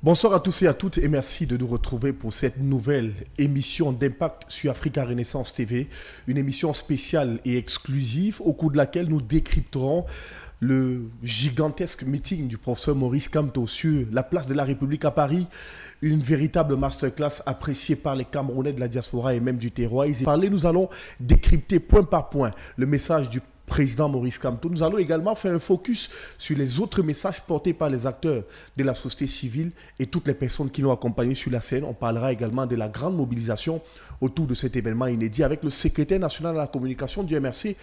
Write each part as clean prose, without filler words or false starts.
Bonsoir à tous et à toutes et merci de nous retrouver pour cette nouvelle émission d'Impact sur Africa Renaissance TV, une émission spéciale et exclusive au cours de laquelle nous décrypterons le gigantesque meeting du professeur Maurice Kamto sur la place de la République à Paris, une véritable masterclass appréciée par les Camerounais de la diaspora et même du terroir. Nous allons décrypter point par point le message du président Maurice Kamto. Nous allons également faire un focus sur les autres messages portés par les acteurs de la société civile et toutes les personnes qui l'ont accompagné sur la scène. On parlera également de la grande mobilisation autour de cet événement inédit avec le secrétaire national de la communication du MRC,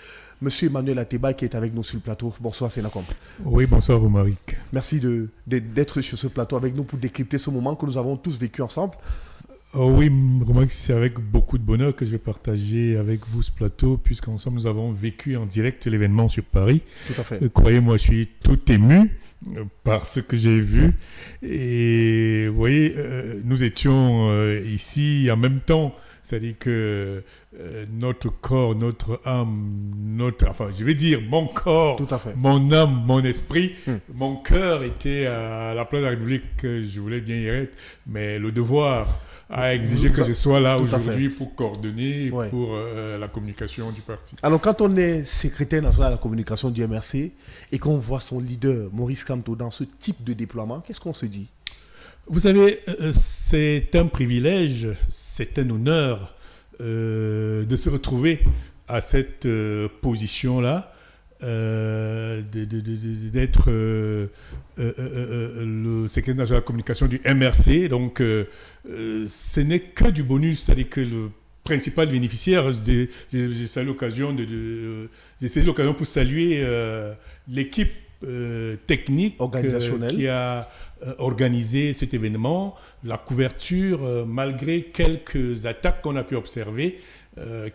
M. Emmanuel Ateba, qui est avec nous sur le plateau. Bonsoir, Sénacom. Oui, bonsoir, Romaric. Merci d'être sur ce plateau avec nous pour décrypter ce moment que nous avons tous vécu ensemble. Oh oui, Romaric, c'est avec beaucoup de bonheur que je vais partager avec vous ce plateau, puisqu'ensemble nous avons vécu en direct l'événement sur Paris. Tout à fait. Croyez-moi, je suis tout ému par ce que j'ai vu. Et vous voyez, nous étions ici en même temps. C'est-à-dire que notre corps, notre âme, je vais dire mon corps, mon âme, mon esprit, mon cœur était à la place de la République, je voulais bien y être, mais le devoir a exigé que je sois là aujourd'hui pour coordonner pour la communication du parti. Alors quand on est secrétaire national de la communication du MRC et qu'on voit son leader, Maurice Kamto, dans ce type de déploiement, qu'est-ce qu'on se dit ? Vous savez, c'est un privilège, c'est un honneur de se retrouver à cette position-là, d'être le secrétaire national de la communication du MRC. Donc, ce n'est que du bonus, c'est-à-dire que le principal bénéficiaire, j'ai saisi l'occasion pour saluer l'équipe technique qui a organisé cet événement, la couverture, malgré quelques attaques qu'on a pu observer,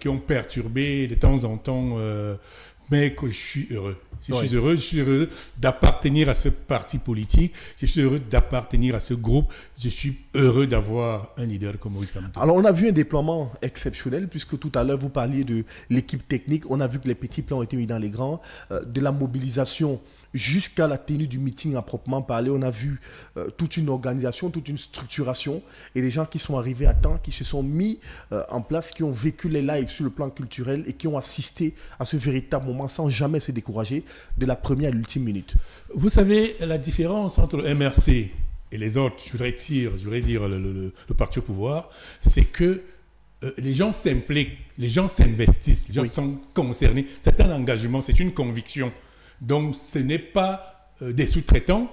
qui ont perturbé de temps en temps, mais que je suis heureux. Je suis heureux d'appartenir à ce parti politique, je suis heureux d'appartenir à ce groupe, je suis heureux d'avoir un leader comme Maurice Kamto. Alors on a vu un déploiement exceptionnel, puisque tout à l'heure vous parliez de l'équipe technique, on a vu que les petits plans ont été mis dans les grands, de la mobilisation jusqu'à la tenue du meeting à proprement parler, on a vu toute une organisation, toute une structuration et les gens qui sont arrivés à temps, qui se sont mis en place, qui ont vécu les lives sur le plan culturel et qui ont assisté à ce véritable moment sans jamais se décourager de la première à l'ultime minute. Vous savez, la différence entre le MRC et les autres, je voudrais dire le parti au pouvoir, c'est que les gens s'impliquent, les gens s'investissent, les gens sont concernés. C'est un engagement, c'est une conviction. Donc, ce n'est pas des sous-traitants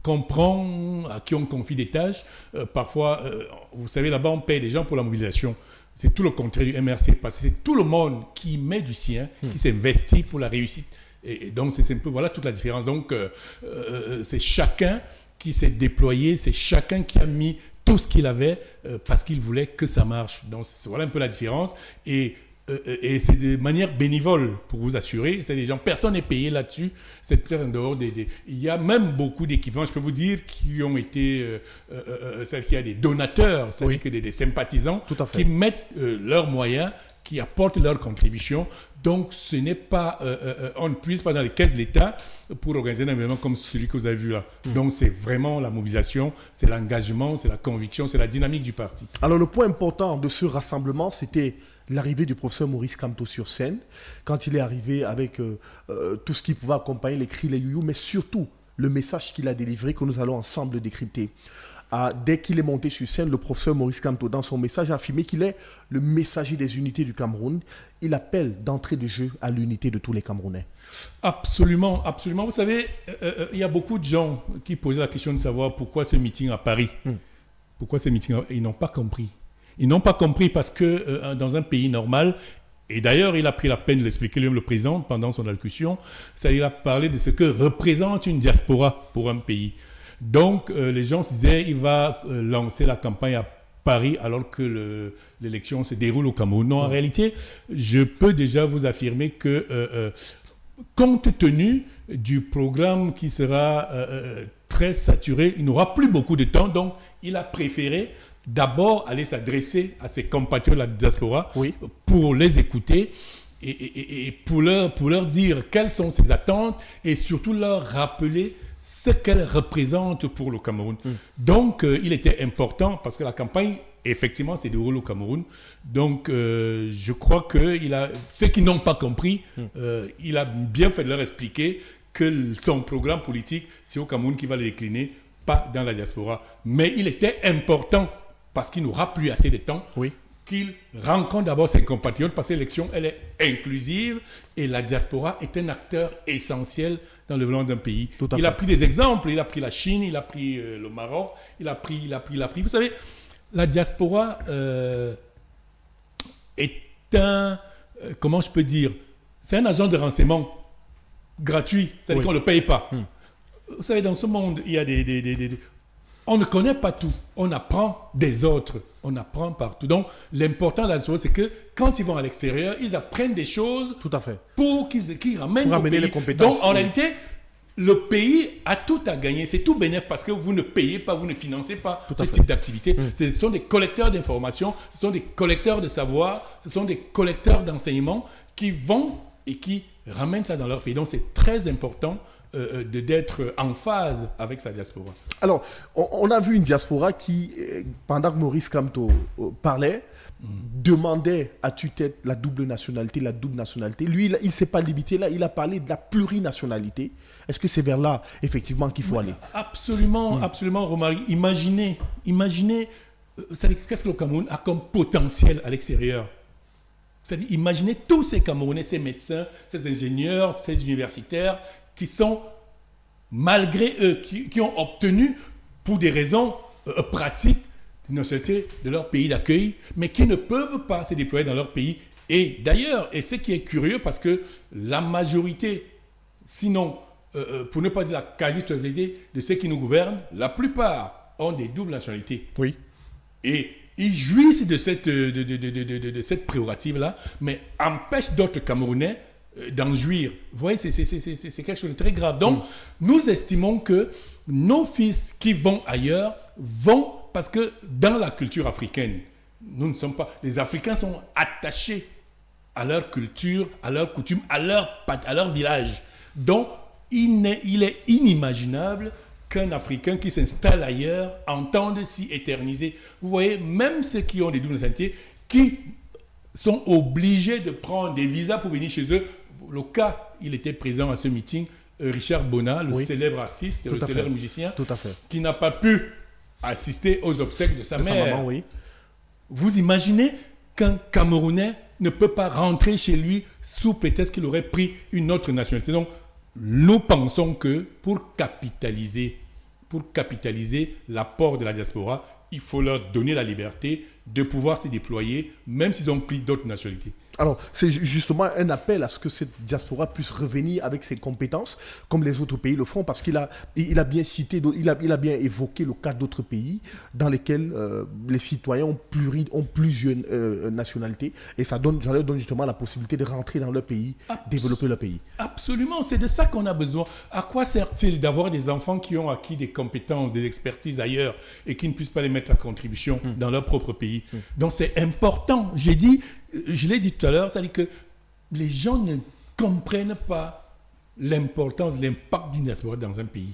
qu'on prend, à qui on confie des tâches. Parfois, vous savez, là-bas, on paye les gens pour la mobilisation. C'est tout le contraire du MRC, parce que c'est tout le monde qui met du sien, qui s'investit pour la réussite. Et donc, c'est un peu, voilà toute la différence. Donc, c'est chacun qui s'est déployé, c'est chacun qui a mis tout ce qu'il avait parce qu'il voulait que ça marche. Donc, voilà un peu la différence. Et c'est de manière bénévole, pour vous assurer. C'est des gens, personne n'est payé là-dessus. C'est très en dehors il y a même beaucoup d'équipements, je peux vous dire, qui ont été... c'est-à-dire qu'il y a des donateurs, c'est-à-dire que des sympathisants qui mettent leurs moyens, qui apportent leur contribution. Donc, ce n'est pas... on ne puise pas dans les caisses de l'État pour organiser un événement comme celui que vous avez vu là. Donc, c'est vraiment la mobilisation, c'est l'engagement, c'est la conviction, c'est la dynamique du parti. Alors, le point important de ce rassemblement, c'était l'arrivée du professeur Maurice Kamto sur scène, quand il est arrivé avec tout ce qui pouvait accompagner les cris, les youyou, mais surtout le message qu'il a délivré que nous allons ensemble décrypter. Dès qu'il est monté sur scène, le professeur Maurice Kamto, dans son message, a affirmé qu'il est le messager des unités du Cameroun. Il appelle d'entrée de jeu à l'unité de tous les Camerounais. Absolument, absolument. Vous savez, il y a beaucoup de gens qui posaient la question de savoir pourquoi ce meeting à Paris. Pourquoi ce meeting ils n'ont pas compris. Ils n'ont pas compris parce que dans un pays normal, et d'ailleurs il a pris la peine de l'expliquer lui-même le président pendant son allocution, il a parlé de ce que représente une diaspora pour un pays. Donc les gens se disaient il va lancer la campagne à Paris alors que l'élection se déroule au Cameroun. Non, en réalité, je peux déjà vous affirmer que compte tenu du programme qui sera très saturé, il n'aura plus beaucoup de temps, donc il a préféré d'abord aller s'adresser à ses compatriotes de la diaspora pour les écouter et pour leur dire quelles sont ses attentes et surtout leur rappeler ce qu'elle représente pour le Cameroun. Donc, il était important, parce que la campagne, effectivement, s'est déroulée au Cameroun. Donc, je crois que ceux qui n'ont pas compris, il a bien fait de leur expliquer que son programme politique, c'est au Cameroun qu'il va le décliner, pas dans la diaspora. Mais il était important, parce qu'il n'aura plus assez de temps, qu'il rencontre d'abord ses compatriotes, parce que l'élection, elle est inclusive, et la diaspora est un acteur essentiel dans le développement d'un pays. Il a pris des exemples, il a pris la Chine, il a pris le Maroc, il a pris. Vous savez, la diaspora est comment je peux dire, c'est un agent de renseignement gratuit, c'est-à-dire qu'on ne le paye pas. Vous savez, dans ce monde, il y a on ne connaît pas tout, on apprend des autres, on apprend partout. Donc, l'important de la diaspora, c'est que quand ils vont à l'extérieur, ils apprennent des choses pour qu'ils ramènent au pays. Les compétences. Donc, en réalité, le pays a tout à gagner. C'est tout bénéfice parce que vous ne payez pas, vous ne financez pas ce type d'activité. Ce sont des collecteurs d'informations, ce sont des collecteurs de savoir, ce sont des collecteurs d'enseignement qui vont et qui ramènent ça dans leur pays. Donc, c'est très important d'être en phase avec sa diaspora. Alors, on a vu une diaspora qui, pendant que Maurice Kamto parlait, demandait à tue-tête la double nationalité. Lui, il ne s'est pas limité là, il a parlé de la plurinationalité. Est-ce que c'est vers là, effectivement, qu'il faut aller? Absolument, absolument, Romaric. Imaginez qu'est-ce que le Cameroun a comme potentiel à l'extérieur. C'est-à-dire, imaginez tous ces Camerounais, ces médecins, ces ingénieurs, ces universitaires, qui sont, malgré eux, qui ont obtenu, pour des raisons pratiques, une nationalité de leur pays d'accueil, mais qui ne peuvent pas se déployer dans leur pays. Et d'ailleurs, et ce qui est curieux, parce que la majorité, sinon, pour ne pas dire la quasi-totalité de ceux qui nous gouvernent, la plupart ont des doubles nationalités. Et ils jouissent de cette prérogative-là, mais empêchent d'autres Camerounais d'en jouir. Vous voyez, c'est quelque chose de très grave. Donc, nous estimons que nos fils qui vont ailleurs vont, parce que dans la culture africaine, nous ne sommes pas... Les Africains sont attachés à leur culture, à leurs coutumes, à leur village. Donc, il est inimaginable qu'un Africain qui s'installe ailleurs entende s'y éterniser. Vous voyez, même ceux qui ont des doubles nationalités, qui sont obligés de prendre des visas pour venir chez eux. Le cas, il était présent à ce meeting, Richard Bona, le célèbre artiste, le célèbre musicien, qui n'a pas pu assister aux obsèques de sa mère. Maman, Vous imaginez qu'un Camerounais ne peut pas rentrer chez lui sous prétexte qu'il aurait pris une autre nationalité. Donc, nous pensons que pour capitaliser l'apport de la diaspora, il faut leur donner la liberté de pouvoir se déployer, même s'ils ont pris d'autres nationalités. Alors, c'est justement un appel à ce que cette diaspora puisse revenir avec ses compétences, comme les autres pays le font, parce qu'il a bien cité, il a bien évoqué le cas d'autres pays dans lesquels les citoyens ont plusieurs nationalités, et ça leur donne justement la possibilité de rentrer dans leur pays, développer leur pays. Absolument, c'est de ça qu'on a besoin. À quoi sert-il d'avoir des enfants qui ont acquis des compétences, des expertises ailleurs, et qui ne puissent pas les mettre à contribution dans leur propre pays? Donc c'est important. Je l'ai dit tout à l'heure, c'est-à-dire que les gens ne comprennent pas l'importance, l'impact d'une diaspora dans un pays.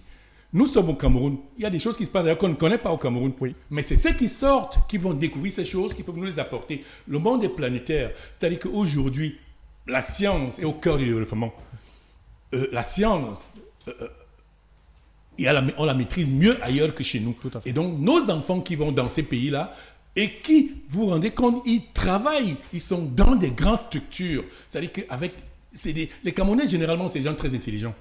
Nous sommes au Cameroun. Il y a des choses qui se passent d'ailleurs qu'on ne connaît pas au Cameroun. Mais c'est ceux qui sortent qui vont découvrir ces choses, qui peuvent nous les apporter. Le monde est planétaire. C'est-à-dire qu'aujourd'hui, la science est au cœur du développement. La science, on la maîtrise mieux ailleurs que chez nous. Et donc, nos enfants qui vont dans ces pays-là, et qui, vous vous rendez compte, ils travaillent, ils sont dans des grandes structures. C'est-à-dire qu'avec... Les Camerounais, généralement, c'est des gens très intelligents.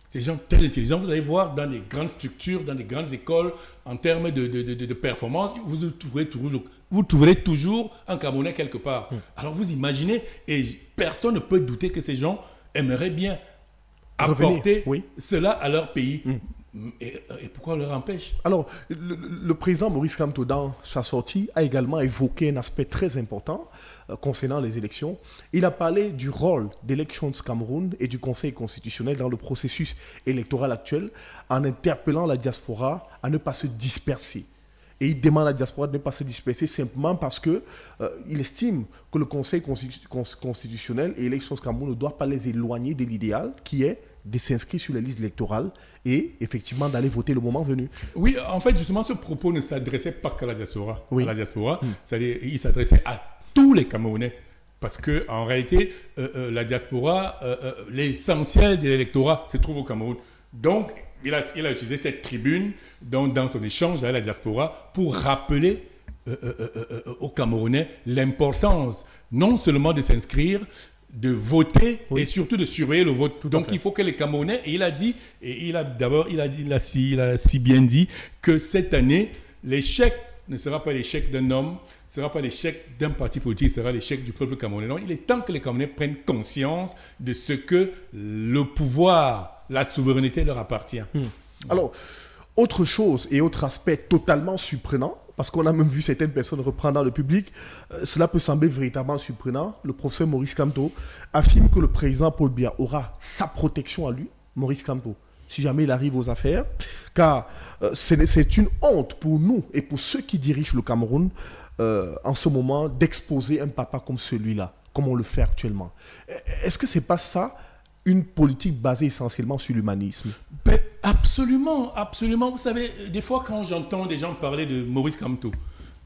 C'est des gens très intelligents. Vous allez voir dans des grandes structures, dans des grandes écoles, en termes de performance, vous trouverez toujours un Camerounais quelque part. Alors vous imaginez, et personne ne peut douter que ces gens aimeraient bien apporter cela à leur pays. Et pourquoi on leur empêche? Alors, le président Maurice Kamto, dans sa sortie, a également évoqué un aspect très important concernant les élections. Il a parlé du rôle d'Elections Cameroun et du Conseil constitutionnel dans le processus électoral actuel, en interpellant la diaspora à ne pas se disperser. Et il demande à la diaspora de ne pas se disperser simplement parce qu'il estime que le Conseil constitutionnel et Elections Cameroun ne doivent pas les éloigner de l'idéal qui est de s'inscrire sur les listes électorales et effectivement d'aller voter le moment venu. Oui, en fait, justement, ce propos ne s'adressait pas qu'à la diaspora. Oui. À la diaspora, c'est-à-dire, il s'adressait à tous les Camerounais. Parce qu'en réalité, la diaspora, l'essentiel de l'électorat se trouve au Cameroun. Donc, il a utilisé cette tribune dans son échange avec la diaspora pour rappeler aux Camerounais l'importance non seulement de s'inscrire, de voter et surtout de surveiller le vote. Donc il faut que les Camerounais, et il a dit, et il a si bien dit que cette année, l'échec ne sera pas l'échec d'un homme, ne sera pas l'échec d'un parti politique, ce sera l'échec du peuple camerounais. Donc il est temps que les Camerounais prennent conscience de ce que le pouvoir, la souveraineté leur appartient. Alors, autre chose et autre aspect totalement surprenant, parce qu'on a même vu certaines personnes reprendre dans le public, cela peut sembler véritablement surprenant. Le professeur Maurice Kamto affirme que le président Paul Biya aura sa protection à lui, Maurice Kamto, si jamais il arrive aux affaires, car c'est une honte pour nous et pour ceux qui dirigent le Cameroun en ce moment d'exposer un papa comme celui-là, comme on le fait actuellement. Est-ce que c'est pas ça une politique basée essentiellement sur l'humanisme? Ben, absolument, absolument. Vous savez, des fois quand j'entends des gens parler de Maurice Kamto,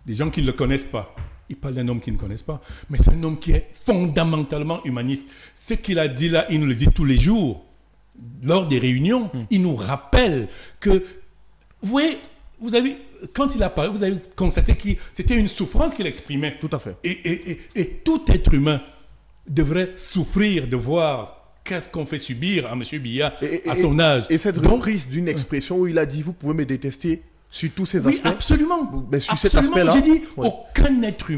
des gens qui ne le connaissent pas, ils parlent d'un homme qu'ils ne connaissent pas, mais c'est un homme qui est fondamentalement humaniste. Ce qu'il a dit là, il nous le dit tous les jours. Lors des réunions, il nous rappelle que, vous voyez, quand il a parlé, vous avez constaté que c'était une souffrance qu'il exprimait. Tout à fait. Et tout être humain devrait souffrir de voir qu'est-ce qu'on fait subir à M. Biya à son âge. Et cette reprise d'une expression où il a dit « vous pouvez me détester sur tous ces aspects ». Oui, absolument. Mais sur absolument. cet aspect-là... J'ai dit aucun être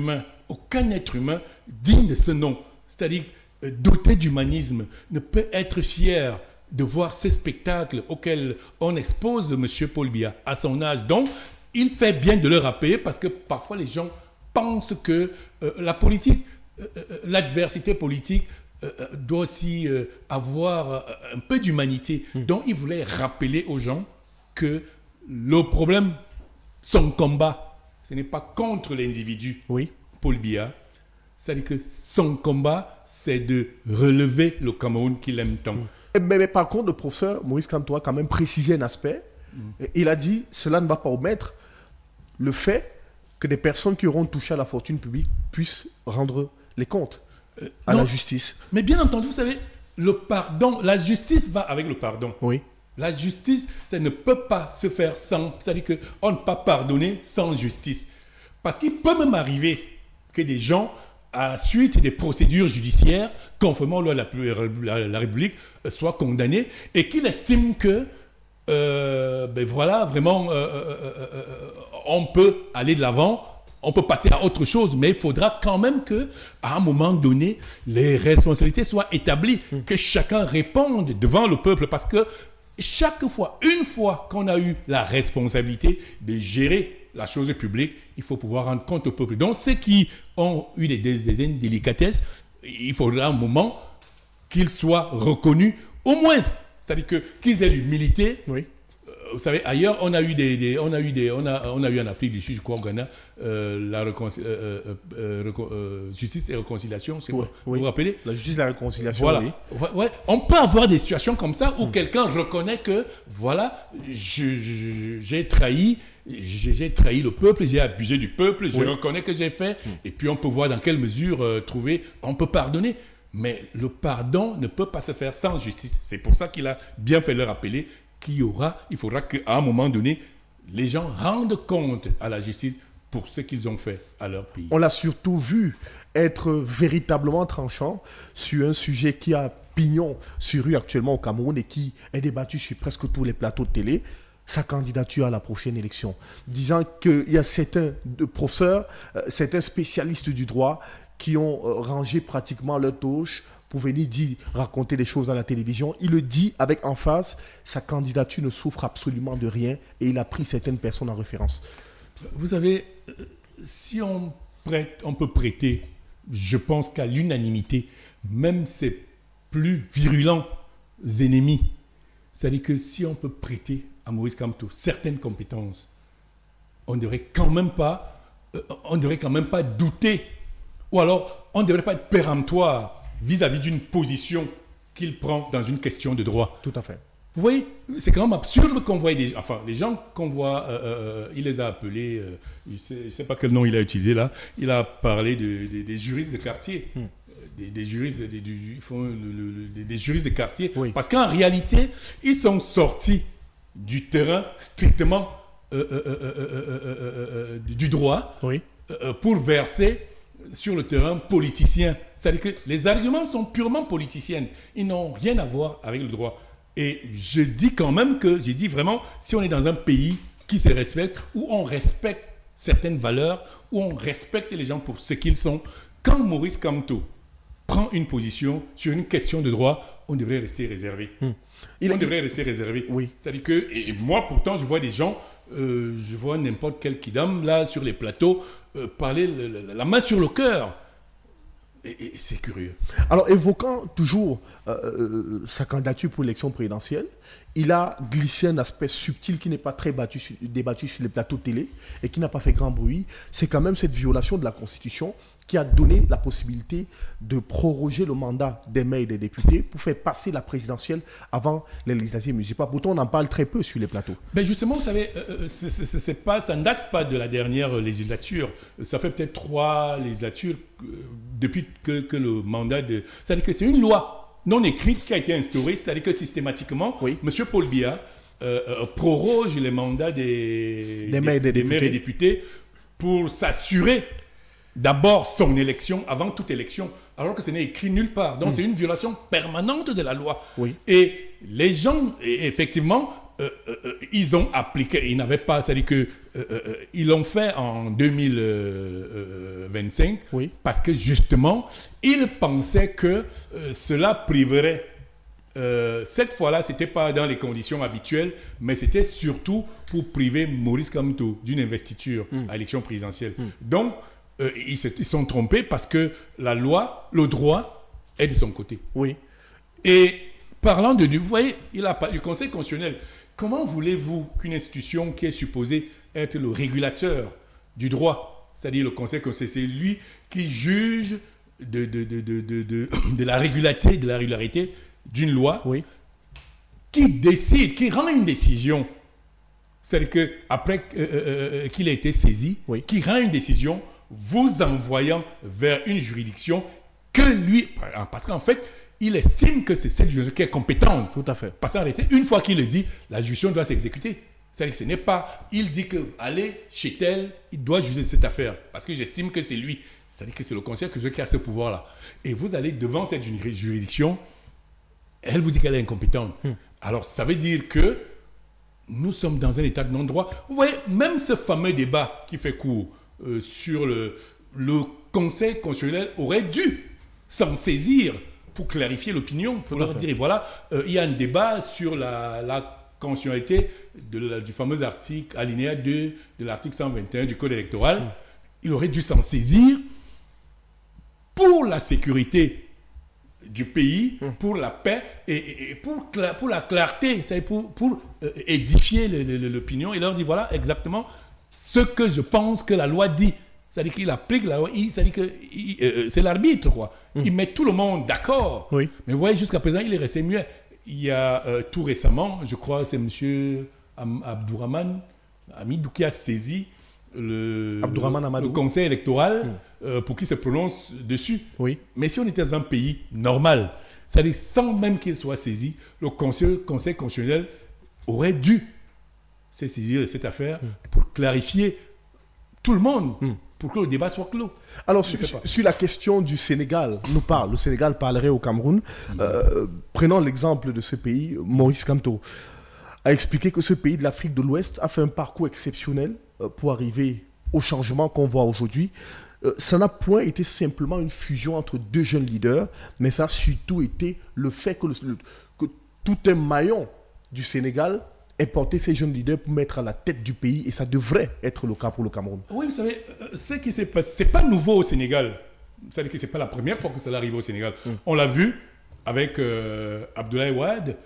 humain digne de ce nom, c'est-à-dire doté d'humanisme, ne peut être fier de voir ces spectacles auxquels on expose M. Paul Biya à son âge. Donc, il fait bien de le rappeler parce que parfois les gens pensent que la politique, l'adversité politique, doit aussi avoir un peu d'humanité. Donc, il voulait rappeler aux gens que le problème, son combat, ce n'est pas contre l'individu, Paul Biya. C'est-à-dire que son combat, c'est de relever le Cameroun qu'il aime tant. Mais par contre, le professeur Maurice Kamto a quand même précisé un aspect. Il a dit, cela ne va pas omettre le fait que des personnes qui auront touché à la fortune publique puissent rendre les comptes à la justice. Mais bien entendu, vous savez, le pardon, la justice va avec le pardon. Oui. La justice, ça ne peut pas se faire sans. C'est-à-dire qu'on ne peut pas pardonner sans justice. Parce qu'il peut même arriver que des gens, à la suite des procédures judiciaires, conformément à la République, soient condamnés et qu'ils estiment que, vraiment, on peut aller de l'avant. On peut passer à autre chose, mais il faudra quand même qu'à un moment donné, les responsabilités soient établies, que chacun réponde devant le peuple, parce que chaque fois, une fois qu'on a eu la responsabilité de gérer la chose publique, il faut pouvoir rendre compte au peuple. Donc, ceux qui ont eu des indélicatesses, il faudra un moment qu'ils soient reconnus, au moins, c'est-à-dire qu'ils aient l'humilité. Oui. Vous savez, ailleurs, on a eu en Afrique du Sud, je crois, au Ghana, justice et réconciliation, c'est quoi? Vous vous rappelez? La justice et la réconciliation, voilà. oui. Ouais. On peut avoir des situations comme ça où quelqu'un reconnaît que, voilà, j'ai trahi le peuple, j'ai abusé du peuple, je reconnais que j'ai fait, et puis on peut voir dans quelle mesure on peut pardonner. Mais le pardon ne peut pas se faire sans justice. C'est pour ça qu'il a bien fait le rappeler. Il faudra qu'à un moment donné, les gens rendent compte à la justice pour ce qu'ils ont fait à leur pays. On l'a surtout vu être véritablement tranchant sur un sujet qui a pignon sur rue actuellement au Cameroun et qui est débattu sur presque tous les plateaux de télé, sa candidature à la prochaine élection, disant qu'il y a certains professeurs, certains spécialistes du droit qui ont rangé pratiquement leur touche pour venir raconter des choses à la télévision. Il le dit avec emphase, sa candidature ne souffre absolument de rien et il a pris certaines personnes en référence. Vous savez, si on peut prêter, je pense qu'à l'unanimité, même ses plus virulents ennemis, c'est-à-dire que si on peut prêter à Maurice Kamto certaines compétences, on ne devrait quand même pas douter, ou alors on ne devrait pas être péremptoire vis-à-vis d'une position qu'il prend dans une question de droit. Tout à fait. Vous voyez, c'est quand même absurde qu'on voit les gens qu'on voit, il les a appelés, je ne sais pas quel nom il a utilisé là, il a parlé des juristes de quartier. Des juristes, des juristes de quartier. Oui. Parce qu'en réalité, ils sont sortis du terrain strictement du droit Oui. pour verser sur le terrain politicien. C'est-à-dire que les arguments sont purement politiciens. Ils n'ont rien à voir avec le droit. Et je dis quand même que, j'ai dit vraiment, si on est dans un pays qui se respecte, où on respecte certaines valeurs, où on respecte les gens pour ce qu'ils sont, quand Maurice Kamto prend une position sur une question de droit, on devrait rester réservé. Devrait rester réservé. Oui. C'est-à-dire que, et moi pourtant, je vois des gens, je vois n'importe quel kidam là sur les plateaux parler la main sur le cœur. Et c'est curieux. Alors, évoquant toujours sa candidature pour l'élection présidentielle, il a glissé un aspect subtil qui n'est pas très débattu sur les plateaux télé et qui n'a pas fait grand bruit. C'est quand même cette violation de la Constitution qui a donné la possibilité de proroger le mandat des maires et des députés pour faire passer la présidentielle avant les législatives municipales. Pourtant, on en parle très peu sur les plateaux. Mais justement, vous savez, ça ne date pas de la dernière législature. Ça fait peut-être 3 législatures depuis que le mandat de... C'est-à-dire que c'est une loi non écrite qui a été instaurée, c'est-à-dire que systématiquement, Oui. M. Paul Biya proroge les mandats des maires et députés pour s'assurer d'abord son élection avant toute élection, alors que ce n'est écrit nulle part. Donc c'est une violation permanente de la loi. Oui. Et les gens, effectivement, ils ont appliqué, ils n'avaient pas, c'est-à-dire que ils l'ont fait en 2025, Oui. parce que justement, ils pensaient que cela priverait. Cette fois-là, ce n'était pas dans les conditions habituelles, mais c'était surtout pour priver Maurice Kamto d'une investiture à l'élection présidentielle. Donc, ils se sont trompés parce que la loi, le droit est de son côté. Oui. Et parlant de... Vous voyez, il a pas, le Conseil constitutionnel, comment voulez-vous qu'une institution qui est supposée être le régulateur du droit, c'est-à-dire le Conseil constitutionnel, c'est lui qui juge de la régularité d'une loi, Oui. qui décide, qui rend une décision, c'est-à-dire qu'après qu'il a été saisi, Oui. qui rend une décision vous envoyant vers une juridiction que lui... Parce qu'en fait, il estime que c'est cette juridiction qui est compétente. Tout à fait. Parce qu'en réalité, une fois qu'il le dit, la juridiction doit s'exécuter. C'est-à-dire que ce n'est pas... Il dit que allez chez tel, il doit juger de cette affaire. Parce que j'estime que c'est lui. C'est-à-dire que c'est le conseil qui a ce pouvoir-là. Et vous allez devant cette juridiction, elle vous dit qu'elle est incompétente. Alors, ça veut dire que nous sommes dans un état de non-droit. Vous voyez, même ce fameux débat qui fait cours sur le Conseil constitutionnel aurait dû s'en saisir pour clarifier l'opinion, pour leur dire, et voilà, il y a un débat sur la constitutionnalité du fameux article, alinéa 2 de l'article 121 du Code électoral. Il aurait dû s'en saisir pour la sécurité du pays, pour la paix et pour la clarté, pour édifier l'opinion et leur dire, voilà exactement ce que je pense que la loi dit. C'est-à-dire qu'il applique la loi, c'est-à-dire que c'est l'arbitre, quoi. Il met tout le monde d'accord. Oui. Mais vous voyez, jusqu'à présent, il est resté muet. Il y a tout récemment, je crois, c'est M. Abdourahmane Amidou qui a saisi le conseil électoral pour qu'il se prononce dessus. Oui. Mais si on était dans un pays normal, c'est-à-dire sans même qu'il soit saisi, le conseil constitutionnel aurait dû se saisir de cette affaire pour clarifier tout le monde, pour que le débat soit clos. Alors, sur la question du Sénégal, le Sénégal parlerait au Cameroun. Prenons l'exemple de ce pays, Maurice Kamto a expliqué que ce pays de l'Afrique de l'Ouest a fait un parcours exceptionnel pour arriver au changement qu'on voit aujourd'hui. Ça n'a point été simplement une fusion entre 2 jeunes leaders, mais ça a surtout été le fait que tout un maillon du Sénégal ait porté ces jeunes leaders pour mettre à la tête du pays, et ça devrait être le cas pour le Cameroun. Oui, vous savez, ce qui s'est passé, c'est pas nouveau au Sénégal. C'est-à-dire que c'est pas la première fois que ça arrive au Sénégal. On l'a vu avec Abdoulaye Wade,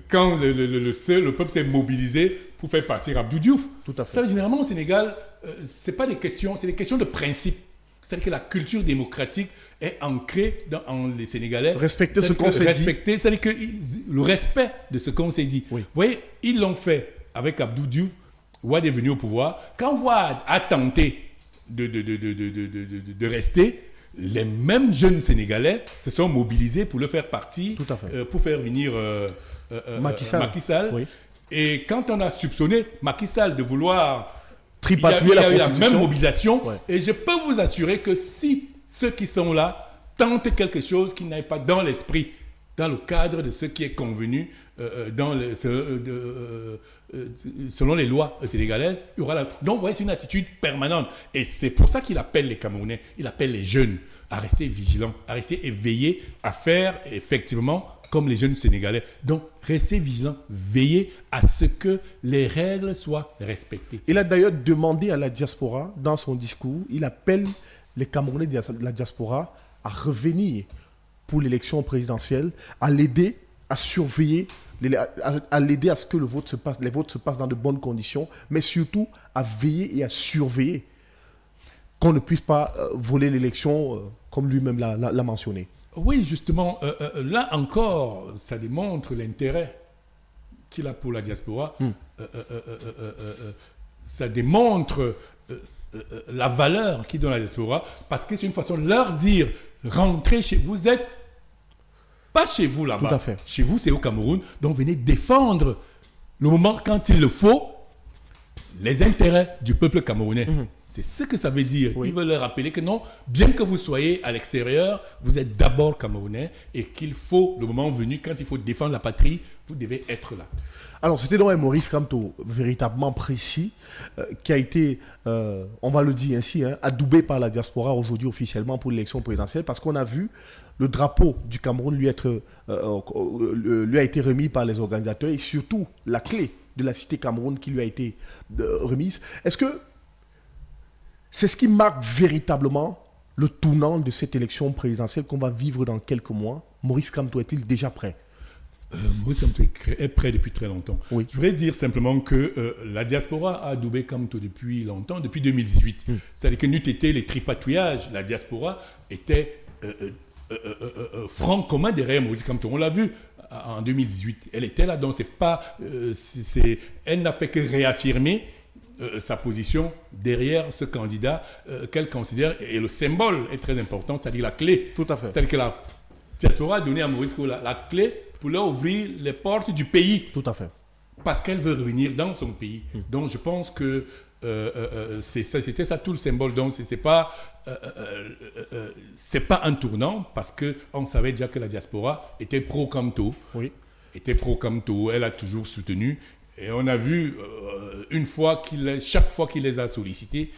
quand le peuple s'est mobilisé pour faire partir Abdou Diouf. Tout à fait. Ça, généralement au Sénégal, c'est pas des questions, c'est des questions de principe. C'est-à-dire que la culture démocratique est ancrée en les Sénégalais. Respecter ce qu'on s'est dit. C'est-à-dire que le respect de ce qu'on s'est dit. Oui. Vous voyez, ils l'ont fait avec Abdou Diouf. Wade est venu au pouvoir. Quand Wade a tenté de rester, les mêmes jeunes Sénégalais se sont mobilisés pour le faire partir, Tout à fait. pour faire venir Macky Sall. Oui. Et quand on a soupçonné Macky Sall de vouloir Tripatouiller il y a eu la la même Constitution. mobilisation. Ouais. Et je peux vous assurer que si ceux qui sont là tentent quelque chose qui n'aille pas dans l'esprit, dans le cadre de ce qui est convenu selon les lois sénégalaises, il y aura donc vous voyez, c'est une attitude permanente. Et c'est pour ça qu'il appelle les Camerounais, il appelle les jeunes à rester vigilants, à rester éveillés, à faire effectivement comme les jeunes Sénégalais. Donc, restez vigilants, veillez à ce que les règles soient respectées. Il a d'ailleurs demandé à la diaspora, dans son discours, il appelle les Camerounais de la diaspora à revenir pour l'élection présidentielle, à l'aider à surveiller, à l'aider à ce que les votes se passent dans de bonnes conditions, mais surtout à veiller et à surveiller qu'on ne puisse pas voler l'élection comme lui-même l'a mentionné. Oui, justement, là encore, ça démontre l'intérêt qu'il a pour la diaspora. Ça démontre la valeur qu'il donne à la diaspora, parce que c'est une façon de leur dire, rentrez chez vous, vous êtes pas chez vous là-bas. Tout à fait. Chez vous, c'est au Cameroun, donc venez défendre le moment quand il le faut, les intérêts du peuple camerounais. C'est ce que ça veut dire. Oui. Il veut leur rappeler que non, bien que vous soyez à l'extérieur, vous êtes d'abord Camerounais et qu'il faut, le moment venu, quand il faut défendre la patrie, vous devez être là. Alors, c'était donc un Maurice Kamto véritablement précis, qui a été, on va le dire ainsi, adoubé par la diaspora aujourd'hui officiellement pour l'élection présidentielle, parce qu'on a vu le drapeau du Cameroun lui a été remis par les organisateurs, et surtout la clé de la cité Cameroun qui lui a été remise. Est-ce que c'est ce qui marque véritablement le tournant de cette élection présidentielle qu'on va vivre dans quelques mois? Maurice Kamto est-il déjà prêt? Maurice Kamto est prêt depuis très longtemps. Oui. Je voudrais dire simplement que la diaspora a adoubé Kamto depuis longtemps, depuis 2018. C'est-à-dire que n'eût été les tripatouillages, la diaspora était franc commun derrière Maurice Kamto. On l'a vu en 2018. Elle était là, donc elle n'a fait que réaffirmer sa position derrière ce candidat qu'elle considère, et le symbole est très important, c'est-à-dire la clé. Tout à fait. C'est-à-dire que la diaspora a donné à Maurice Kamto la clé pour leur ouvrir les portes du pays. Tout à fait. Parce qu'elle veut revenir dans son pays. Donc je pense que c'était ça tout le symbole. Donc c'est pas un tournant, parce qu'on savait déjà que la diaspora était pro-Kamto. Oui. Elle a toujours soutenu. Et on a vu, chaque fois qu'il les a sollicités,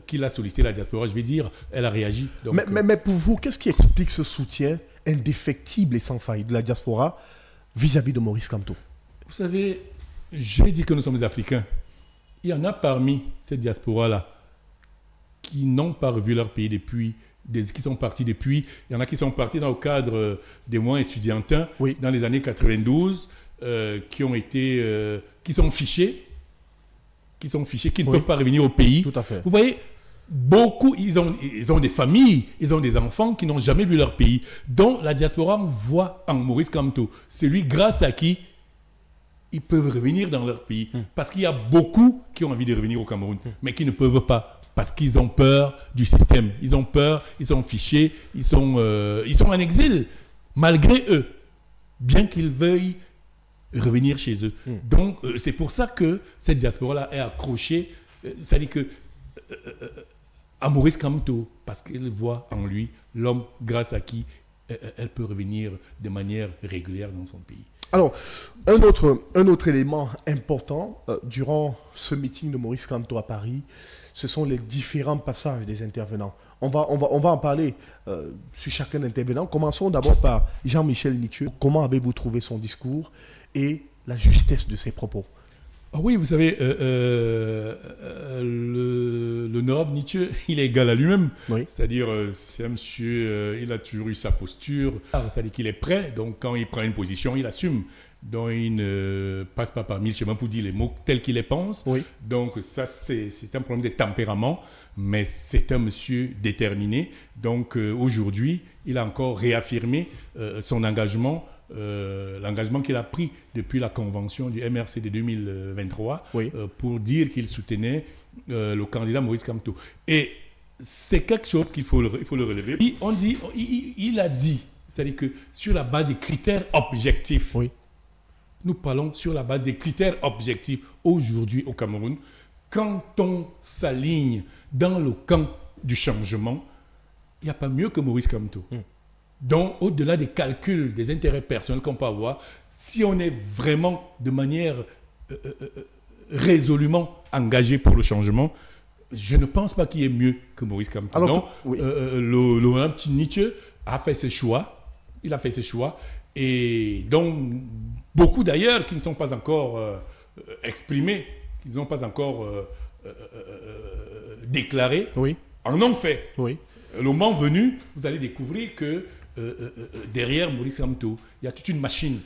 qu'il a sollicité la diaspora, je vais dire, elle a réagi. Donc, mais pour vous, qu'est-ce qui explique ce soutien indéfectible et sans faille de la diaspora vis-à-vis de Maurice Kamto? Vous savez, j'ai dit que nous sommes Africains. Il y en a parmi cette diaspora-là qui n'ont pas revu leur pays qui sont partis depuis. Il y en a qui sont partis dans le cadre des mois estudiantins, Oui. dans les années 92, qui sont fichés, qui ne peuvent pas revenir au pays. Tout à fait. Vous voyez, beaucoup, ils ont des familles, ils ont des enfants qui n'ont jamais vu leur pays. Donc la diaspora voit en Maurice Kamto celui grâce à qui ils peuvent revenir dans leur pays. Parce qu'il y a beaucoup qui ont envie de revenir au Cameroun, mais qui ne peuvent pas. Parce qu'ils ont peur du système. Ils ont peur, ils sont fichés, ils sont en exil, malgré eux, bien qu'ils veuillent revenir chez eux. Donc, c'est pour ça que cette diaspora-là est accrochée, c'est-à-dire que à Maurice Kamto, parce qu'elle voit en lui l'homme grâce à qui elle peut revenir de manière régulière dans son pays. Alors, un autre élément important durant ce meeting de Maurice Kamto à Paris, ce sont les différents passages des intervenants. On va en parler sur chacun d'intervenants. Commençons d'abord par Jean-Michel Nithieu. Comment avez-vous trouvé son discours et la justesse de ses propos? Oui, vous savez, l'honorable Nithieu, il est égal à lui-même. Oui. C'est-à-dire, c'est un monsieur, il a toujours eu sa posture. C'est-à-dire qu'il est prêt, donc quand il prend une position, il assume. dont il ne passe pas par mille chemins pour dire les mots tels qu'il les pense. Oui. Donc ça, c'est un problème de tempérament, mais c'est un monsieur déterminé. Donc aujourd'hui, il a encore réaffirmé son engagement, l'engagement qu'il a pris depuis la convention du MRC de 2023 Oui. pour dire qu'il soutenait le candidat Maurice Kamto. Et c'est quelque chose qu'il faut le relever. Il a dit, c'est-à-dire que sur la base des critères objectifs, Oui. nous parlons sur la base des critères objectifs aujourd'hui au Cameroun, quand on s'aligne dans le camp du changement, il n'y a pas mieux que Maurice Kamto. Donc, au-delà des calculs, des intérêts personnels qu'on peut avoir, si on est vraiment de manière résolument engagé pour le changement, je ne pense pas qu'il y ait mieux que Maurice Kamto. Alors, donc, oui. Laurent Petit-Nietzsche a fait ses choix. Il a fait ses choix. Et donc, beaucoup d'ailleurs qui ne sont pas encore exprimés, qui ne sont pas encore déclarés, Oui. en ont fait. Oui. Le moment venu, vous allez découvrir que derrière Maurice Kamto, il y a toute une machine,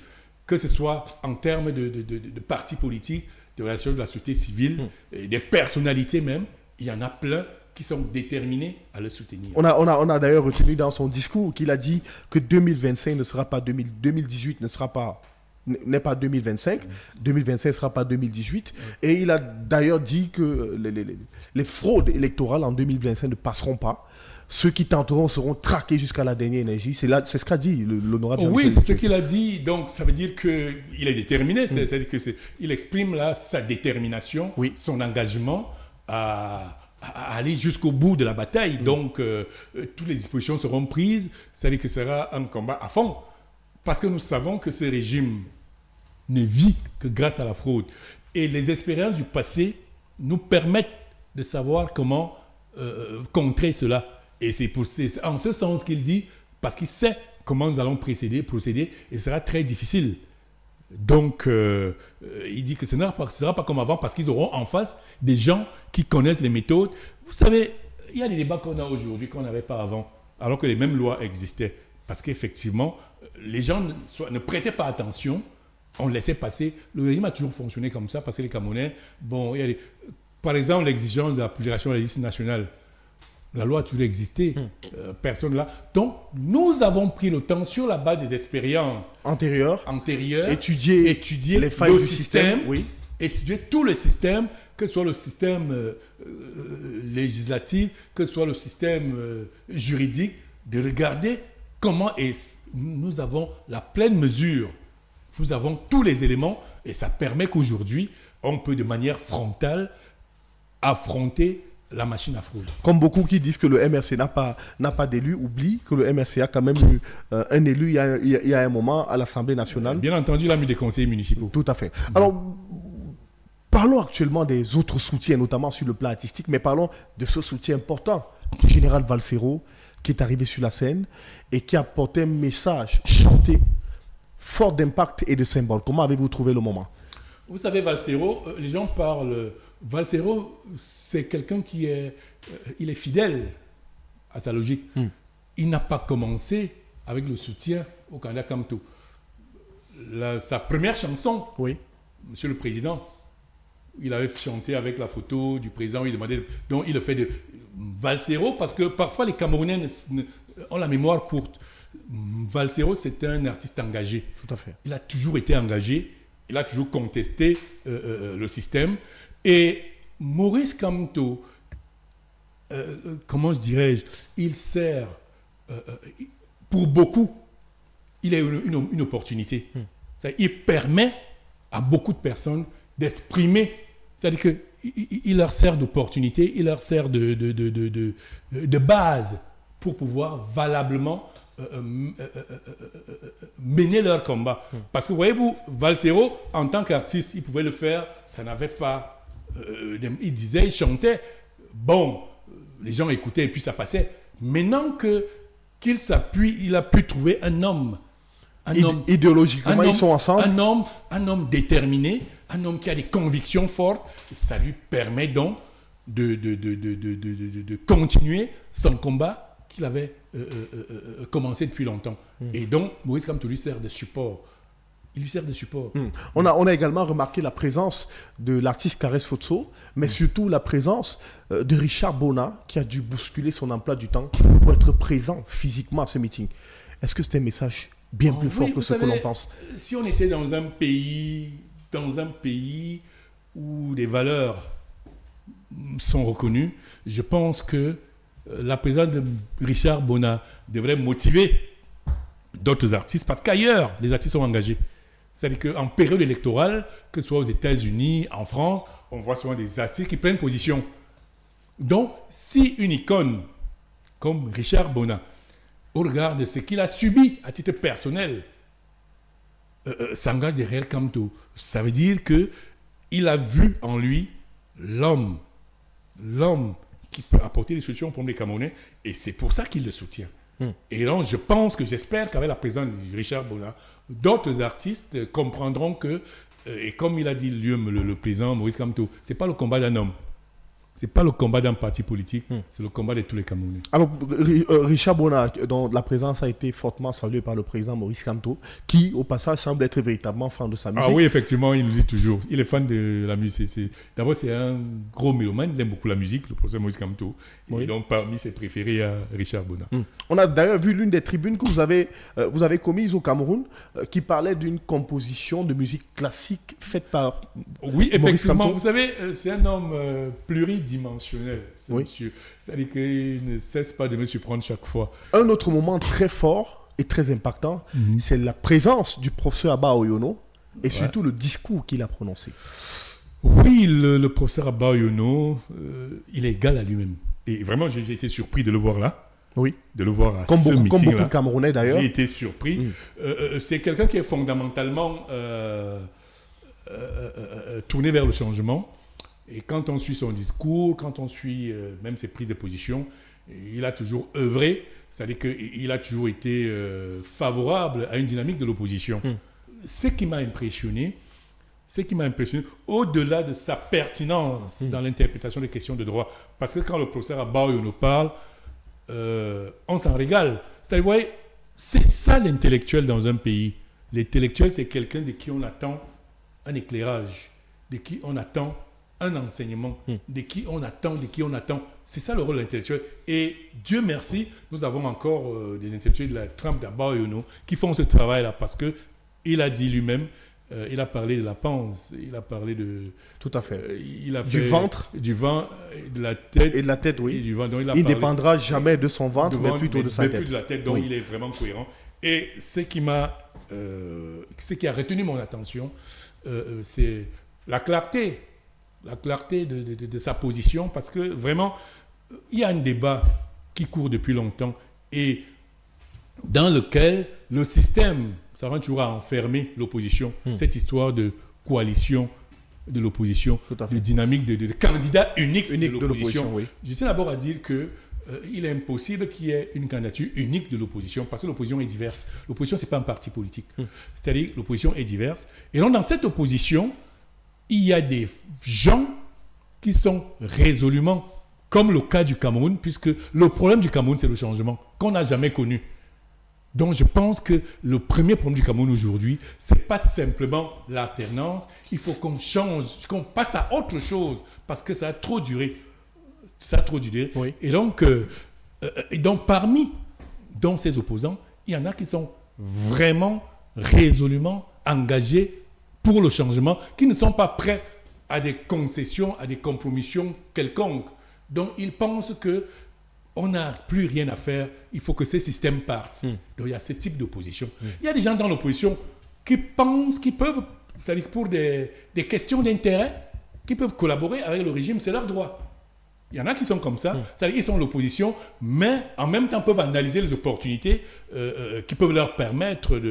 que ce soit en termes de partis politiques, de relations de la société civile, et des personnalités même. Il y en a plein qui sont déterminés à le soutenir. On a d'ailleurs retenu dans son discours qu'il a dit que 2025 ne sera pas 2018 n'est pas 2025, 2025 ne sera pas 2018. Et il a d'ailleurs dit que les fraudes électorales en 2025 ne passeront pas. Ceux qui tenteront seront traqués jusqu'à la dernière énergie. C'est ce qu'a dit l'honorable Jean-Michel. Oui, c'est ce qu'il a dit. Donc, ça veut dire qu'il est déterminé. C'est-à-dire qu'il exprime là sa détermination, son engagement à aller jusqu'au bout de la bataille. Donc, toutes les dispositions seront prises. C'est-à-dire que ce sera un combat à fond. Parce que nous savons que ce régime ne vit que grâce à la fraude. Et les expériences du passé nous permettent de savoir comment contrer cela. Et c'est en ce sens qu'il dit, parce qu'il sait comment nous allons procéder, et ce sera très difficile. Donc, il dit que ce ne sera pas comme avant, parce qu'ils auront en face des gens qui connaissent les méthodes. Vous savez, il y a des débats qu'on a aujourd'hui qu'on n'avait pas avant, alors que les mêmes lois existaient. Parce qu'effectivement, les gens ne prêtaient pas attention, on laissait passer. Le régime a toujours fonctionné comme ça, parce que les Camerounais, par exemple, l'exigence de la publication de la liste nationale. La loi a toujours existé, personne là. Donc, nous avons pris le temps, sur la base des expériences antérieures, étudier les failles le du système, étudier tout le système, que ce soit le système législatif, que ce soit le système juridique, de regarder comment nous avons la pleine mesure, nous avons tous les éléments, et ça permet qu'aujourd'hui, on peut de manière frontale affronter la machine à fraude. Comme beaucoup qui disent que le MRC n'a pas d'élu, oublient que le MRC a quand même eu un élu il y a un moment à l'Assemblée nationale. Bien entendu, il a mis des conseillers municipaux. Tout à fait. Alors, parlons actuellement des autres soutiens, notamment sur le plan artistique, mais parlons de ce soutien important du général Valsero, qui est arrivé sur la scène et qui a porté un message chanté, fort d'impact et de symbole. Comment avez-vous trouvé le moment? Vous savez, Valsero, les gens parlent... Valsero, c'est quelqu'un qui est fidèle à sa logique. Il n'a pas commencé avec le soutien au candidat Kamto. Sa première chanson, Monsieur le Président, il avait chanté avec la photo du président, il demandait, donc il le fait de Valsero, parce que parfois les Camerounais ont la mémoire courte. Valsero, c'est un artiste engagé. Tout à fait. Il a toujours été engagé, il a toujours contesté le système. Et Maurice Kamto, comment dirais-je, il sert, pour beaucoup, il a une opportunité. Il permet à beaucoup de personnes d'exprimer, c'est-à-dire qu'il leur sert d'opportunité, il leur sert de base pour pouvoir valablement mener leur combat. Parce que voyez-vous, Valsero, en tant qu'artiste, il pouvait le faire, ça n'avait pas... il disait, il chantait, bon, les gens écoutaient et puis ça passait. Maintenant qu'il s'appuie, il a pu trouver un homme idéologiquement, ils sont ensemble. Un homme déterminé, un homme qui a des convictions fortes. Ça lui permet donc de continuer son combat qu'il avait commencé depuis longtemps. Et donc, Maurice Kamto lui sert de support il lui sert de support. On a également remarqué la présence de l'artiste Karès Fotso, mais surtout la présence de Richard Bona, qui a dû bousculer son emploi du temps pour être présent physiquement à ce meeting. Est-ce que c'est un message bien plus fort que ce que l'on pense? Si on était dans un pays où les valeurs sont reconnues, je pense que la présence de Richard Bona devrait motiver d'autres artistes, parce qu'ailleurs, les artistes sont engagés. C'est-à-dire qu'en période électorale, que ce soit aux États-Unis, en France, on voit souvent des artistes qui prennent position. Donc, si une icône comme Richard Bona, au regard de ce qu'il a subi à titre personnel, s'engage derrière Kamto, ça veut dire qu'il a vu en lui l'homme qui peut apporter des solutions pour les Camerounais, et c'est pour ça qu'il le soutient. Et donc, j'espère qu'avec la présence de Richard Bona, d'autres artistes comprendront que, et comme il a dit le président Maurice Kamto, ce n'est pas le combat d'un homme, ce n'est pas le combat d'un parti politique, c'est le combat de tous les Camerounais. Alors, Richard Bona, dont la présence a été fortement saluée par le président Maurice Kamto, qui, au passage, semble être véritablement fan de sa musique. Ah oui, effectivement, il nous dit toujours. Il est fan de la musique. D'abord, c'est un gros mélomane, il aime beaucoup la musique, le professeur Maurice Kamto. Oui. Et donc, parmi ses préférés, il y a Richard Bona. On a d'ailleurs vu l'une des tribunes que vous avez commises au Cameroun, qui parlait d'une composition de musique classique faite par Oui, effectivement. Maurice Kamto. Vous savez, c'est un homme pluridimensionnel, ce monsieur. C'est-à-dire qu'il ne cesse pas de me surprendre chaque fois. Un autre moment très fort et très impactant, c'est la présence du professeur Abba Oyono et surtout le discours qu'il a prononcé. Oui, le professeur Abba Oyono, il est égal à lui-même. Et vraiment, j'ai été surpris de le voir là. Oui. De le voir à comme ce meeting-là. Comme beaucoup de Camerounais d'ailleurs. J'ai été surpris. C'est quelqu'un qui est fondamentalement tourné vers le changement. Et quand on suit son discours, quand on suit même ses prises de position, il a toujours œuvré. C'est-à-dire qu'il a toujours été favorable à une dynamique de l'opposition. Ce qui m'a impressionné, au-delà de sa pertinence dans l'interprétation des questions de droit, parce que quand le professeur Abba Oyono parle, on s'en régale. C'est-à-dire, vous voyez, c'est ça l'intellectuel dans un pays. L'intellectuel, c'est quelqu'un de qui on attend un éclairage, de qui on attend un enseignement, de qui on attend. C'est ça le rôle de l'intellectuel. Et Dieu merci, nous avons encore des intellectuels de la trempe d'Abba Oyono qui font ce travail-là, parce qu'il a dit lui-même, il a parlé de la panse, il a parlé de... Tout à fait. Du ventre. Du ventre, de la tête. Et de la tête, oui. Et du ventre. Donc, il ne dépendra jamais de son ventre, mais plutôt de sa tête. Plus de la tête, donc il est vraiment cohérent. Et ce qui a retenu mon attention, c'est la clarté de sa position, parce que vraiment, il y a un débat qui court depuis longtemps et dans lequel le système, ça va toujours à enfermer l'opposition. Cette histoire de coalition de l'opposition, de dynamique de candidat unique de l'opposition. Oui. Je tiens d'abord à dire qu'il est impossible qu'il y ait une candidature unique de l'opposition, parce que l'opposition est diverse. L'opposition, ce n'est pas un parti politique. C'est-à-dire que l'opposition est diverse. Et donc, dans cette opposition, il y a des gens qui sont résolument, comme le cas du Cameroun, puisque le problème du Cameroun, c'est le changement qu'on n'a jamais connu. Donc je pense que le premier problème du Cameroun aujourd'hui, ce n'est pas simplement l'alternance. Il faut qu'on change, qu'on passe à autre chose, parce que ça a trop duré. Oui. Et donc parmi ces opposants, il y en a qui sont vraiment résolument engagés pour le changement, qui ne sont pas prêts à des concessions, à des compromissions quelconques. Donc ils pensent qu'on n'a plus rien à faire, il faut que ces systèmes partent. Donc il y a ce type d'opposition. Il y a des gens dans l'opposition qui pensent qu'ils peuvent, c'est-à-dire pour des questions d'intérêt, qui peuvent collaborer avec le régime, c'est leur droit. Il y en a qui sont comme ça, c'est-à-dire qu'ils sont l'opposition, mais en même temps peuvent analyser les opportunités qui peuvent leur permettre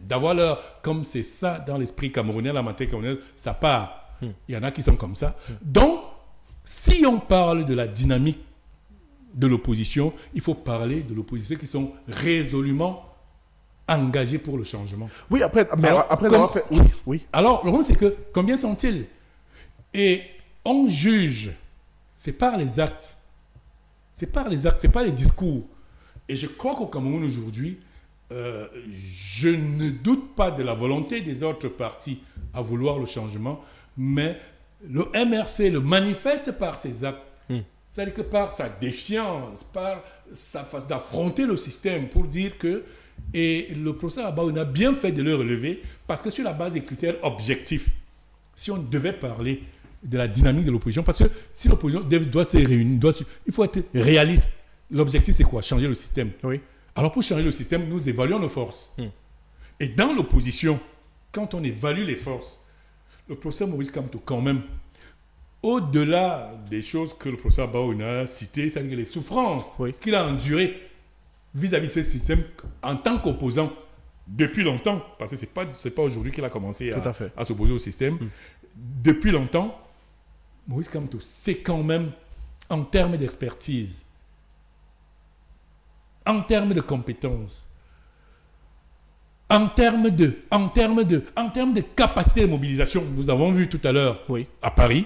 d'avoir leur... Comme c'est ça dans l'esprit camerounais, la mentalité camerounaise, ça part. Il y en a qui sont comme ça. Donc, si on parle de la dynamique de l'opposition, il faut parler de l'opposition qui sont résolument engagés pour le changement. Oui, après avoir fait... Oui. Alors, le problème, c'est que combien sont-ils? Et on juge, c'est par les actes. C'est par les actes, c'est pas les discours. Et je crois qu'au Cameroun aujourd'hui, je ne doute pas de la volonté des autres partis à vouloir le changement, mais le MRC le manifeste par ses actes. C'est-à-dire que par sa défiance, par sa façon d'affronter le système pour dire que, et le professeur Abaoun a bien fait de le relever, parce que sur la base des critères objectifs, si on devait parler de la dynamique de l'opposition, parce que si l'opposition doit se réunir, il faut être réaliste. L'objectif, c'est quoi? Changer le système. Oui. Alors pour changer le système, nous évaluons nos forces. Et dans l'opposition, quand on évalue les forces, le professeur Maurice Kamto, quand même, au-delà des choses que le professeur Abaoun a citées, c'est-à-dire les souffrances qu'il a endurées vis-à-vis de ce système en tant qu'opposant depuis longtemps, parce que c'est pas aujourd'hui qu'il a commencé à s'opposer au système, depuis longtemps, Maurice Kamto, c'est quand même, en termes d'expertise, en termes de compétences, en termes de capacité de mobilisation, nous avons vu tout à l'heure à Paris.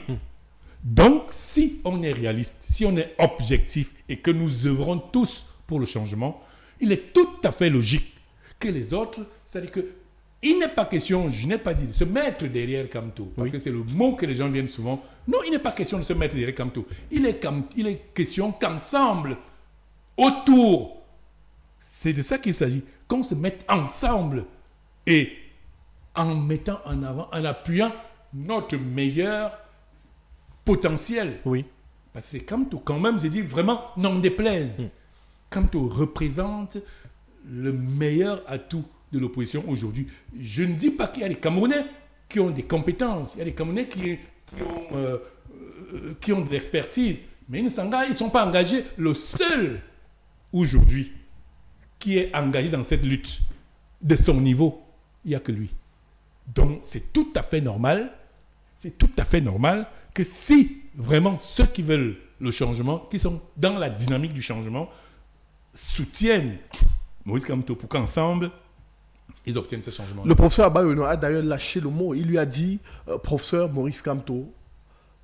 Donc, si on est réaliste, si on est objectif et que nous œuvrons tous pour le changement, il est tout à fait logique que les autres, c'est-à-dire que il n'est pas question, je n'ai pas dit de se mettre derrière Kamto, parce que c'est le mot que les gens viennent souvent. Non, il n'est pas question de se mettre derrière Kamto. Il est question qu'ensemble, autour, c'est de ça qu'il s'agit, qu'on se mette ensemble et en mettant en avant, en appuyant notre meilleur potentiel. Parce que c'est Kamto, quand même, j'ai dit vraiment, n'en déplaise. Kamto représente le meilleur atout de l'opposition aujourd'hui. Je ne dis pas qu'il y a des Camerounais qui ont des compétences, il y a des Camerounais qui ont de l'expertise, mais ils ne sont pas engagés. Le seul aujourd'hui qui est engagé dans cette lutte de son niveau, il n'y a que lui. Donc c'est tout à fait normal, que si vraiment ceux qui veulent le changement, qui sont dans la dynamique du changement, soutiennent Maurice Kamto pour qu'ensemble, ils obtiennent ce changement. Le professeur Abaoun a d'ailleurs lâché le mot. Il lui a dit, professeur Maurice Kamto,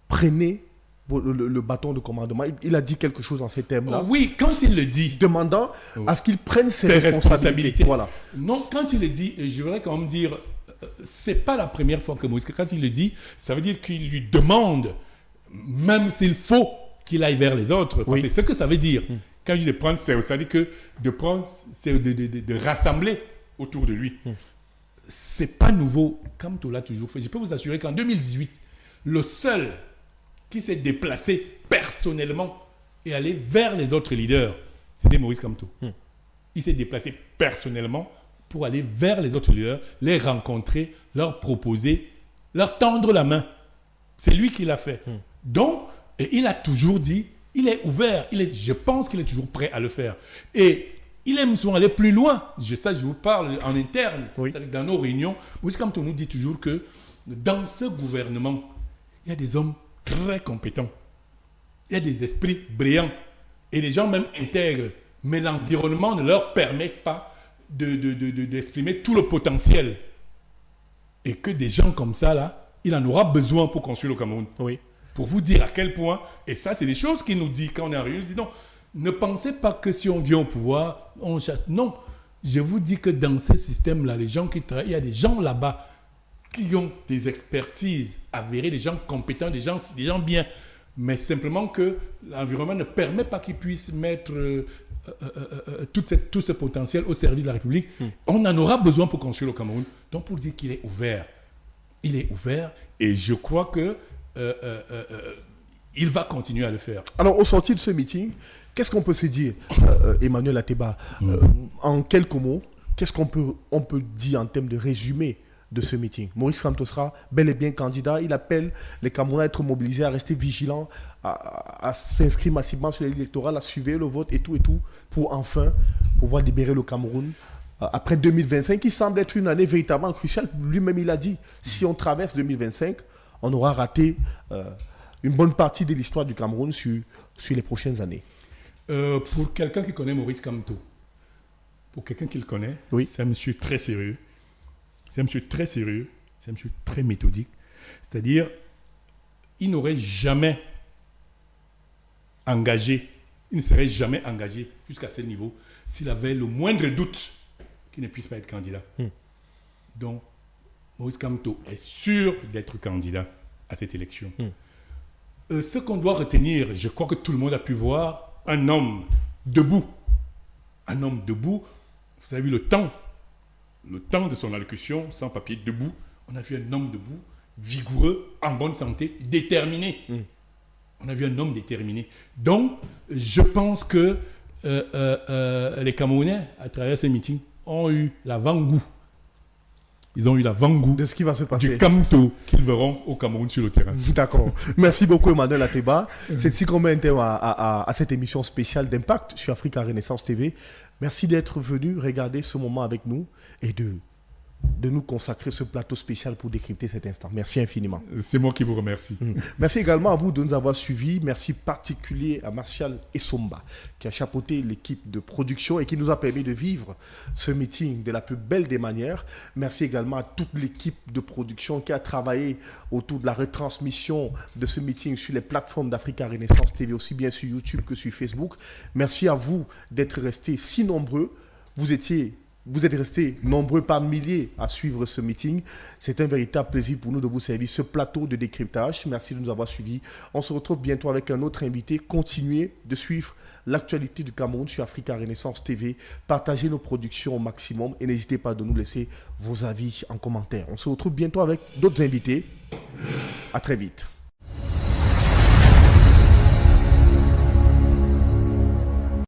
prenez le bâton de commandement. Il a dit quelque chose en ces termes-là. Oui, quand il le dit. Demandant à ce qu'il prenne ses responsabilités. Voilà. Non, quand il le dit, je voudrais quand même dire, c'est pas la première fois que Maurice, quand il le dit, ça veut dire qu'il lui demande, même s'il faut qu'il aille vers les autres, parce que c'est ce que ça veut dire. Quand il dit de prendre, ça veut dire que de prendre, c'est de rassembler autour de lui. C'est pas nouveau, Kamto l'a toujours fait. Je peux vous assurer qu'en 2018, le seul qui s'est déplacé personnellement et allé vers les autres leaders, c'était Maurice Kamto. Il s'est déplacé personnellement pour aller vers les autres leaders, les rencontrer, leur proposer, leur tendre la main. C'est lui qui l'a fait. Donc, et il a toujours dit, il est ouvert, je pense qu'il est toujours prêt à le faire. Et il aime souvent aller plus loin. Je vous parle en interne, c'est-à-dire dans nos réunions. Maurice Kamto nous dit toujours que dans ce gouvernement, il y a des hommes très compétents. Il y a des esprits brillants et des gens même intègres. Mais l'environnement ne leur permet pas d'exprimer tout le potentiel. Et que des gens comme ça, là, il en aura besoin pour construire le Cameroun. Pour vous dire à quel point, et ça, c'est des choses qu'il nous dit quand on est en réunion. Il dit non, ne pensez pas que si on vient au pouvoir, on chasse. Non, je vous dis que dans ce système-là, les gens qui travaillent, il y a des gens là-bas qui ont des expertises avérées, des gens compétents, des gens bien, mais simplement que l'environnement ne permet pas qu'ils puissent mettre tout ce potentiel au service de la République. On en aura besoin pour construire le Cameroun. Donc pour dire qu'il est ouvert, et je crois que il va continuer à le faire. Alors au sortir de ce meeting, qu'est-ce qu'on peut se dire, Emmanuel Ateba, en quelques mots, qu'est-ce qu'on peut dire en termes de résumé de ce meeting? Maurice Kamto sera bel et bien candidat. Il appelle les Camerounais à être mobilisés, à rester vigilants, à s'inscrire massivement sur les listes électorales, à suivre le vote et tout, pour enfin pouvoir libérer le Cameroun après 2025, qui semble être une année véritablement cruciale. Lui-même, il a dit, si on traverse 2025, on aura raté une bonne partie de l'histoire du Cameroun sur les prochaines années. Pour quelqu'un qui connaît Maurice Kamto, c'est un monsieur très sérieux. C'est un monsieur très sérieux, c'est un monsieur très méthodique. C'est-à-dire, il n'aurait jamais engagé, il ne serait jamais engagé jusqu'à ce niveau s'il avait le moindre doute qu'il ne puisse pas être candidat. Donc, Maurice Kamto est sûr d'être candidat à cette élection. Ce qu'on doit retenir, je crois que tout le monde a pu voir, un homme debout. Un homme debout, vous avez vu le temps de son allocution, sans papier, debout. On a vu un homme debout, vigoureux, en bonne santé, déterminé. On a vu un homme déterminé. Donc, je pense que les Camerounais, à travers ces meetings, ont eu l'avant-goût. Ils ont eu l'avant-goût de ce qui va se passer. Du Kamto qu'ils verront au Cameroun sur le terrain. D'accord. Merci beaucoup, Emmanuel Ateba. C'est ici qu'on met un terme à cette émission spéciale d'Impact sur Africa Renaissance TV. Merci d'être venu regarder ce moment avec nous et de nous consacrer ce plateau spécial pour décrypter cet instant. Merci infiniment. C'est moi qui vous remercie. Merci également à vous de nous avoir suivis. Merci particulier à Martial Essomba qui a chapeauté l'équipe de production et qui nous a permis de vivre ce meeting de la plus belle des manières. Merci également à toute l'équipe de production qui a travaillé autour de la retransmission de ce meeting sur les plateformes d'Africa Renaissance TV, aussi bien sur YouTube que sur Facebook. Merci à vous d'être restés si nombreux. Vous êtes restés nombreux par milliers à suivre ce meeting. C'est un véritable plaisir pour nous de vous servir ce plateau de décryptage. Merci de nous avoir suivis. On se retrouve bientôt avec un autre invité. Continuez de suivre l'actualité du Cameroun sur Africa Renaissance TV. Partagez nos productions au maximum et n'hésitez pas à nous laisser vos avis en commentaire. On se retrouve bientôt avec d'autres invités. À très vite.